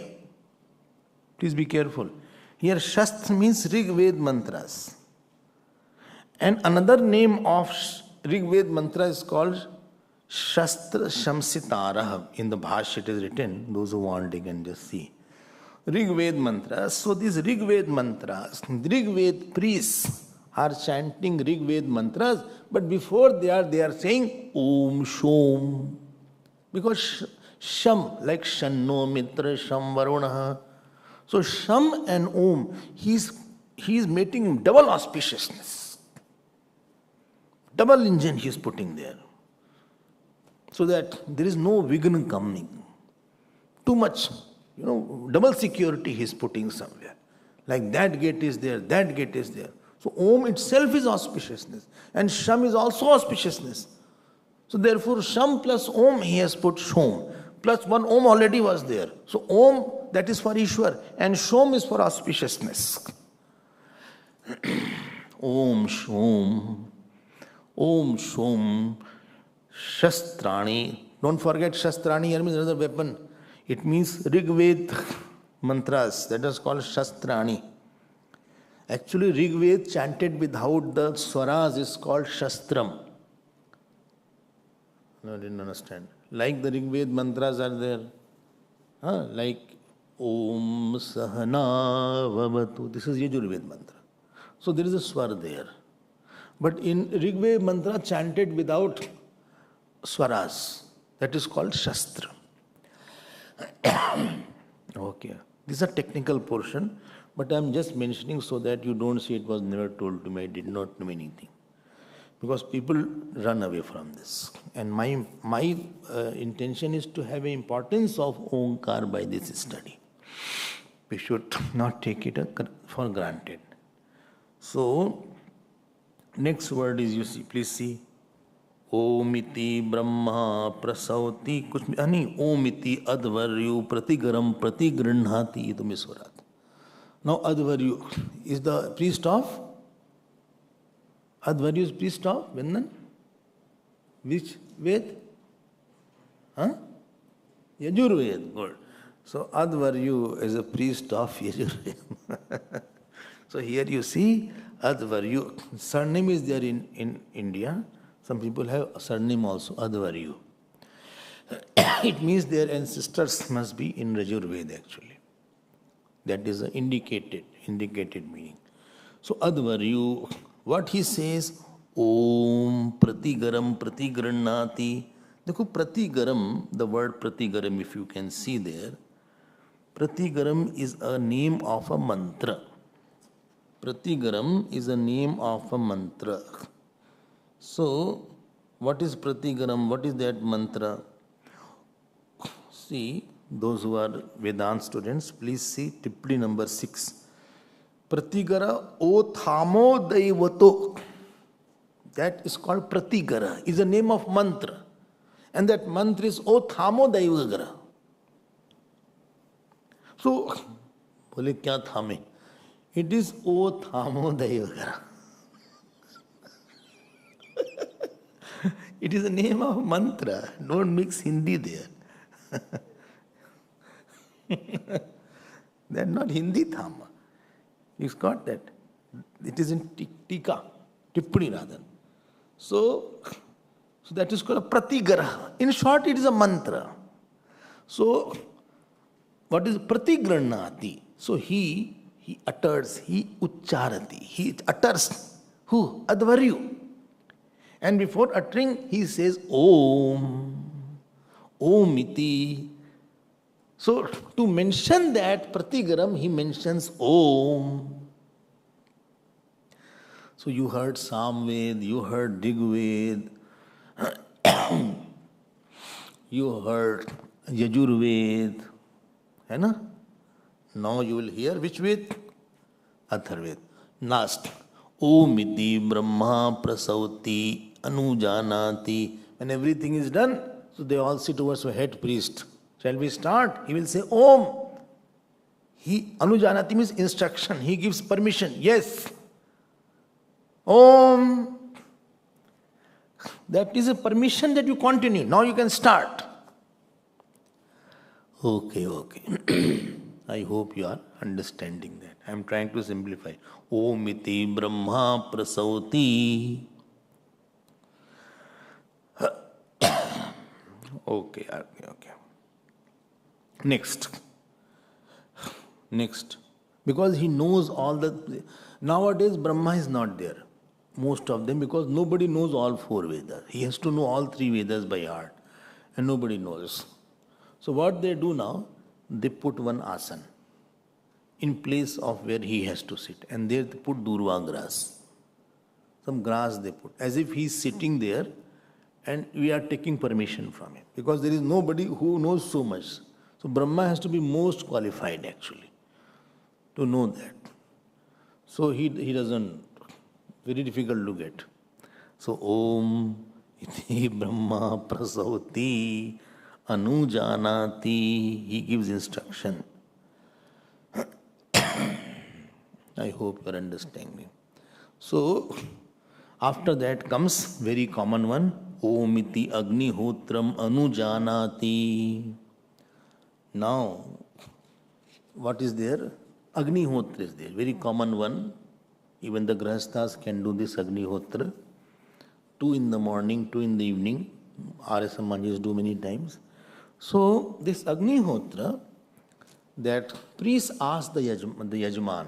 Please be careful. Here Shastra means Rigved mantras. And another name of Rigved mantra is called Shastra Shamsitarah. In the Bhashya it is written. Those who want they can just see. Rigved mantras. So these Rigved mantras, Rigved priests are chanting Rigved mantras, but before they are saying Om Shom. Because Sham, like Shanno Mitra Sham Varuna. So Sham and Om, he is making double auspiciousness. Double engine he is putting there. So that there is no vigna coming. Too much, double security he is putting somewhere. Like that gate is there, that gate is there. So Om itself is auspiciousness. And Sham is also auspiciousness. So therefore Sham plus Om he has put Shom. Plus one Om already was there. So Om, that is for Ishwar. And Shom is for auspiciousness. Om Shom. Om Shom. Shastrani. Don't forget Shastrani here means another weapon. It means Rigved mantras. That is called Shastrani. Actually, Rigved chanted without the swaras is called Shastram. No, I didn't understand. Like the Rigved mantras are there. Like Om Sahana Vavatu. This is Yajurved mantra. So there is a swar there. But in Rigved mantra chanted without swaras. That is called Shastra. Okay. This is a technical portion. But I am just mentioning so that you don't say it was never told to me, I did not know anything. Because people run away from this. And my intention is to have an importance of Omkar by this study. We should not take it for granted. So, next word is, you see, please see. Omiti Brahma Prasauti. Omiti Advaryu Pratigaram Pratigranhati Idumisurat. Now Advaryu is the priest of? Advaryu is priest of Vendan? Which Ved? Yajurved. Good. So Advaryu is a priest of Yajurved. So here you see Advaryu. Surname is there in India. Some people have a surname also, Advaryu. It means their ancestors must be in Yajurved actually. That is the indicated meaning. So Advaryu, what he says, Om Pratigaram Pratigranati. Dekho Pratigaram, the word Pratigaram, if you can see there, Pratigaram is a name of a mantra. Pratigaram is a name of a mantra. So, what is Pratigaram? What is that mantra? See, those who are Vedanta students, please see Tippani number 6. Pratigara O Thamo Daivato. That is called Pratigara. Is a name of mantra. And that mantra is O Thamo Daivagara. So, bole kya thame? It is O Thamo Daivagara. It is a name of mantra. Don't mix Hindi there. They are not Hindi Thama. He's got that. It is in Tika, Tippani rather. So that is called a Pratigara. In short, it is a mantra. So, what is Pratigranati? So he utters, he ucharati, he utters. Who? Advaryu. And before uttering, he says Om, Omiti. So, to mention that Pratigaram, he mentions Om. So you heard Samved, you heard Rigved, you heard Yajurved, है ना? Now you will hear which Ved? Atharved. Last. Om iti Brahma prasauti anujanati. When everything is done, so they all sit towards the head priest. Shall we start? He will say Om. Anujanati means instruction. He gives permission. Yes. Om. That is a permission that you continue. Now you can start. Okay. I hope you are understanding that. I am trying to simplify. Om iti Brahma prasauti. Okay. Next. Because he knows all the... Nowadays Brahma is not there. Most of them, because nobody knows all 4 Vedas. He has to know all 3 Vedas by heart. And nobody knows. So what they do now, they put one asana in place of where he has to sit. And there they put durva grass. Some grass they put. As if he is sitting there and we are taking permission from him. Because there is nobody who knows so much. So Brahma has to be most qualified actually to know that. So he doesn't, very difficult to get. So Om iti Brahma prasauti anujanati. He gives instruction. I hope you are understanding. So after that comes very common one. Om iti agnihotram anujanati. Now, what is there? Agnihotra is there, very common one. Even the Grahasthas can do this Agnihotra. 2 in the morning, 2 in the evening. Arya Samajis do many times. So, this Agnihotra, that priest asks the Yajman,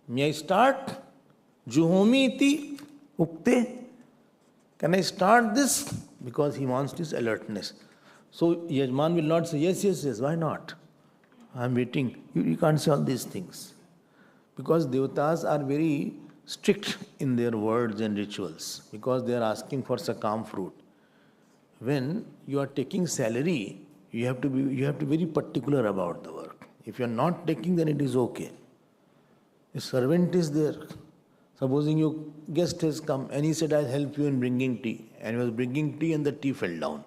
may I start? Juhomi iti ukte. Can I start this? Because he wants this alertness. So, Yajman will not say, yes, why not? I am waiting. You can't say all these things. Because Devatas are very strict in their words and rituals. Because they are asking for sakam fruit. When you are taking salary, you have to be very particular about the work. If you are not taking, then it is okay. A servant is there. Supposing your guest has come and he said, I'll help you in bringing tea. And he was bringing tea and the tea fell down.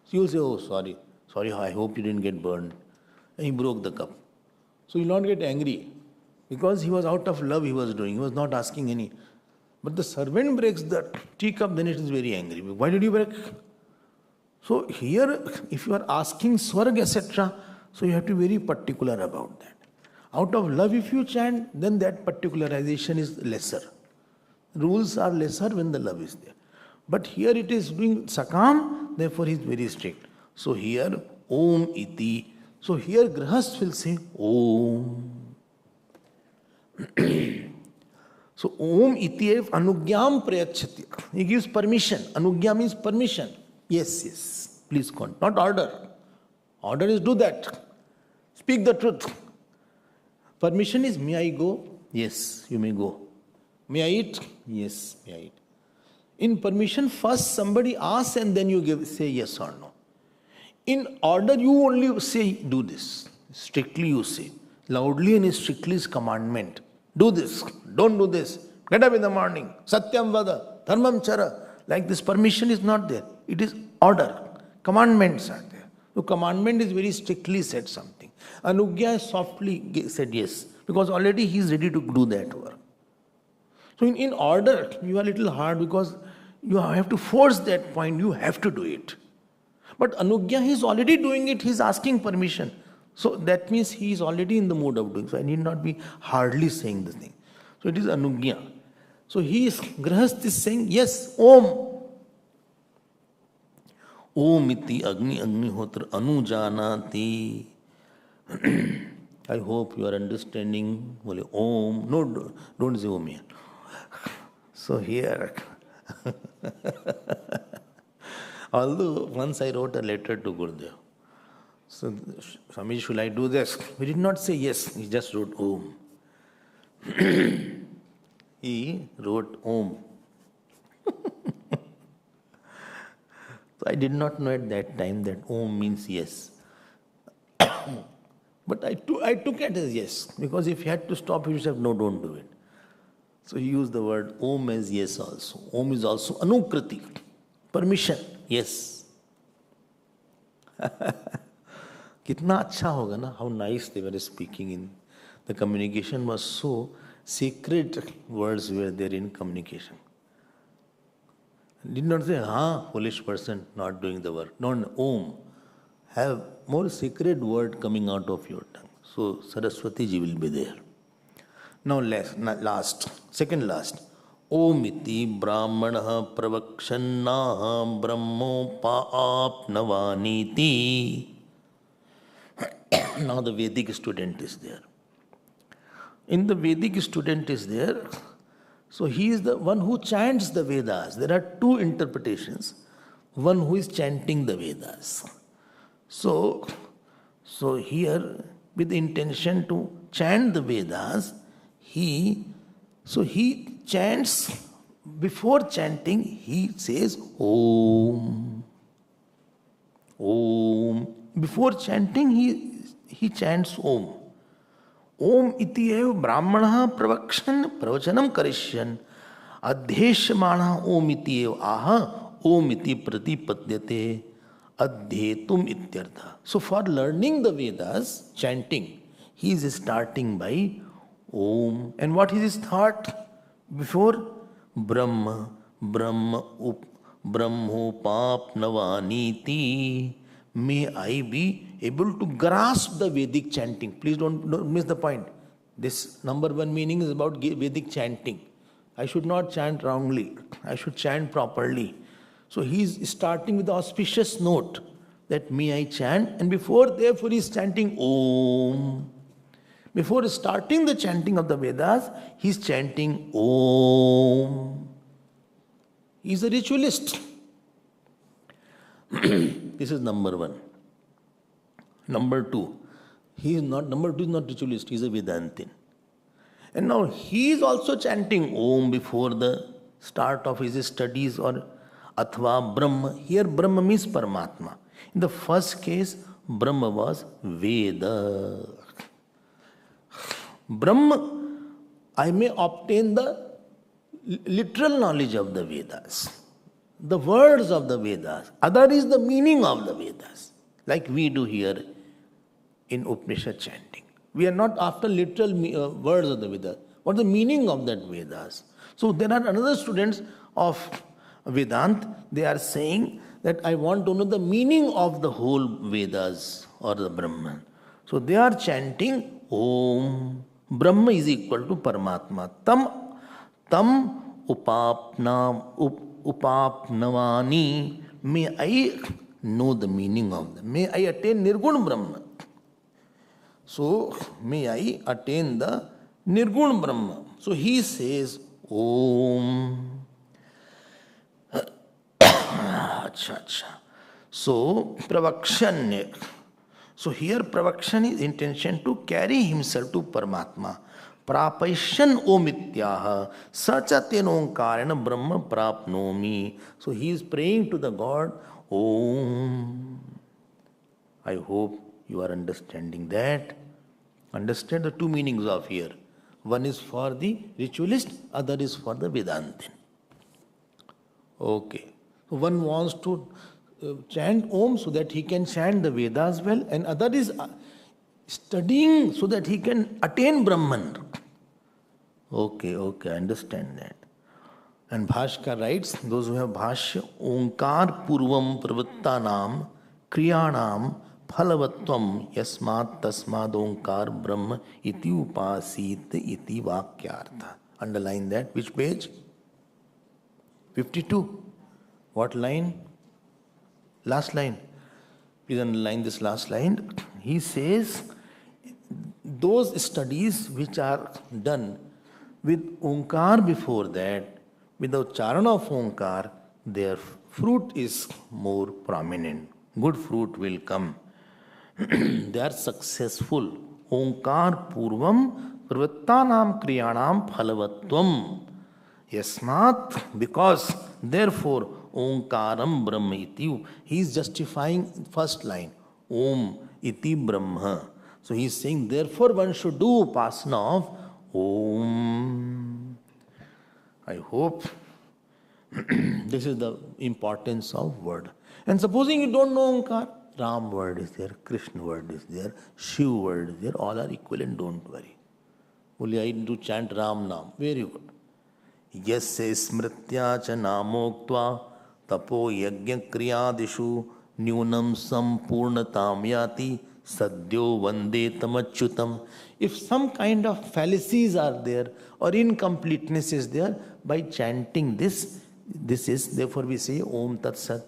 So you will say, oh, sorry, I hope you didn't get burned. And he broke the cup. So you will not get angry. Because he was out of love he was doing. He was not asking any. But the servant breaks the tea cup, then it is very angry. Why did you break? So here, if you are asking swarg, etc., so you have to be very particular about that. Out of love, if you chant, then that particularization is lesser. Rules are lesser when the love is there. But here it is doing sakam, therefore he is very strict. So here, Om iti. So here Grahast will say Om. So Om iti anugyam prayachati. He gives permission. Anugya means permission. Yes. Please go on. Not order. Order is do that. Speak the truth. Permission is, may I go? Yes, you may go. May I eat? Yes, may I eat. In permission, first somebody asks and then you say yes or no. In order, you only say, do this. Strictly you say. Loudly and strictly is commandment. Do this. Don't do this. Get up in the morning. Satyam vada. Dharmam chara. Like this, permission is not there. It is order. Commandments are there. So commandment is very strictly said something. Anugya softly said yes. Because already he is ready to do that work. So in order, you are a little hard because you have to force that point. You have to do it. But Anugya, he is already doing it. He is asking permission. So that means he is already in the mood of doing. So I need not be hardly saying the thing. So it is Anugya. So Grahast is saying, yes, Om. Om iti agnihotra anujanati. I hope you are understanding. Om. No, don't say Om here. So here, although once I wrote a letter to Gurudev. So, Swami, should I do this? We did not say yes. We just wrote Om. he wrote Om. So I did not know at that time that Om means yes. But I took it as yes, because if he had to stop, he would have no, don't do it. So he used the word Om as yes also. Om is also anukriti, permission, yes. Kitna acha hoga na, how nice they were speaking in. The communication was so sacred, words were there in communication. Did not say, foolish person, not doing the work. No, Om. Have more sacred word coming out of your tongue. So Saraswati ji will be there. Now second last. Om iti brahmanaha pravakshannaha brahmopaapnavaniti. Now the Vedic student is there. In the Vedic student is there. So he is the one who chants the Vedas. There are two interpretations. One who is chanting the Vedas. So here, with the intention to chant the Vedas, he chants. Before chanting, he says Om. Om. Before chanting, he chants Om. Om iti eva brahmana pravachanam karishyan adheshmana Om iti eva aha Om iti pratipadyate adhetum ityartha. So for learning the Vedas, chanting, he is starting by Om. And what is his thought before? Brahma, Brahmopapnavaniti. May I be able to grasp the Vedic chanting. Please don't miss the point. This number one meaning is about Vedic chanting. I should not chant wrongly. I should chant properly. So he is starting with the auspicious note that may I chant, and therefore he is chanting Om. Before starting the chanting of the Vedas, he is chanting Om. He is a ritualist. This is number one. Number two is not ritualist, he is a Vedantin. And now he is also chanting Om before the start of his studies, or Athva Brahma. Here Brahma means Paramatma. In the first case, Brahma was Veda. Brahma, I may obtain the literal knowledge of the Vedas, the words of the Vedas. Other is the meaning of the Vedas, like we do here in Upanishad chanting. We are not after literal words of the Vedas. What is the meaning of that Vedas? So there are another students of Vedanta, they are saying that I want to know the meaning of the whole Vedas or the Brahman. So they are chanting Om. Brahma is equal to Paramatma. Tam upapnavani. May I know the meaning of them. May I attain Nirgun Brahma. So may I attain the Nirgun Brahma. So he says Om. So pravakshan. So here pravakshan is intention to carry himself to Paramatma. Prapaishan omityaha sachaten omkarena brahma prapnomi. So he is praying to the God Om. I hope you are understanding that. Understand the two meanings of here. One is for the ritualist, other is for the Vedantin. Okay. So one wants to chant Om so that he can chant the Vedas well, and other is studying so that he can attain Brahman. Okay, I understand that. And Bhashka writes, those who have Bhashya, Onkar Purvam Pravrittanam Kriyanam Phalavatvam Yasmat Tasmad Onkar Brahma Iti Upasit Iti Vakyartha. Underline that. Which page? 52. What line? Last line. Please underline this last line. He says, those studies which are done with Onkar before that, with the Charana of Onkar, their fruit is more prominent. Good fruit will come. They are successful. Onkar Purvam Pravrittanam kriyanam phalavatvam. Yasmat, because therefore Omkaram Brahma iti. He is justifying first line. Om iti Brahma. So he is saying therefore one should do Upasana of Om. I hope this is the importance of word. And supposing you don't know Omkar, Ram word is there, Krishna word is there, Shiv word is there, all are equivalent, don't worry. Only I do chant Ram Nam, very good. Yasya smritya cha namoktva tapo yajna kriyadishu nyunam sampurnatam yati sadyo vande tamachyutam. If some kind of fallacies are there or incompleteness is there, by chanting this is, therefore we say Om Tat Sat,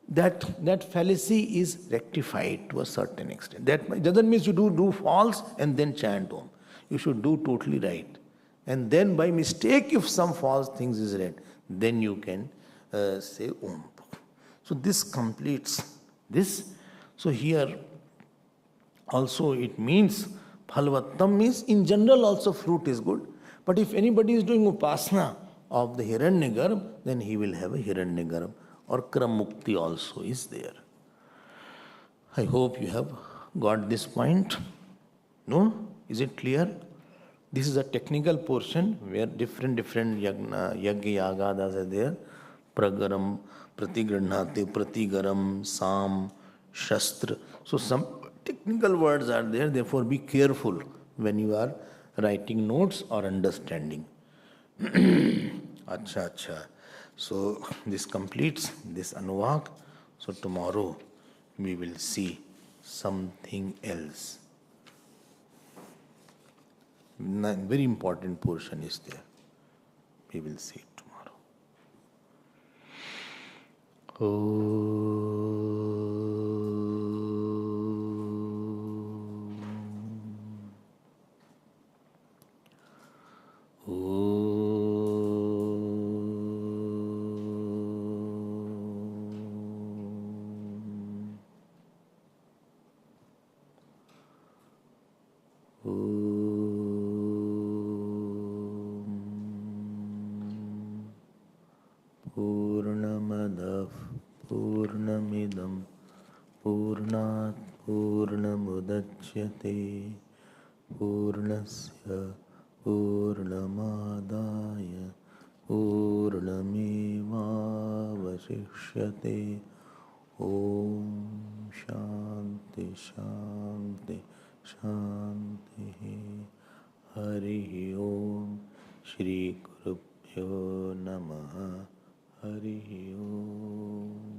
that fallacy is rectified to a certain extent. That doesn't mean you do false and then chant Om. You should do totally right. And then by mistake, if some false things is read, then you can say Om. So this completes this. So here also it means Phalvattam means in general also fruit is good. But if anybody is doing Upasana of the Hiranyagarbha, then he will have a Hiranyagarbha, or Kramukti also is there. I hope you have got this point. No? Is it clear? This is a technical portion where different yagya yagadas are there. Pragaram, Pratigranhate, Pratigaram, Sam, Shastra. So some technical words are there. Therefore be careful when you are writing notes or understanding. Acha. So this completes this Anuvak. So tomorrow we will see something else. Very important portion is there. We will see it Purnamadav Purnamidam Purnat Purnamudachyate Purnasya Purnamadaya Purnamevavashishyate. Om Shanti Shanti Shanti. Hari Om. Shri Gurubhyo Namaha. Hari Om.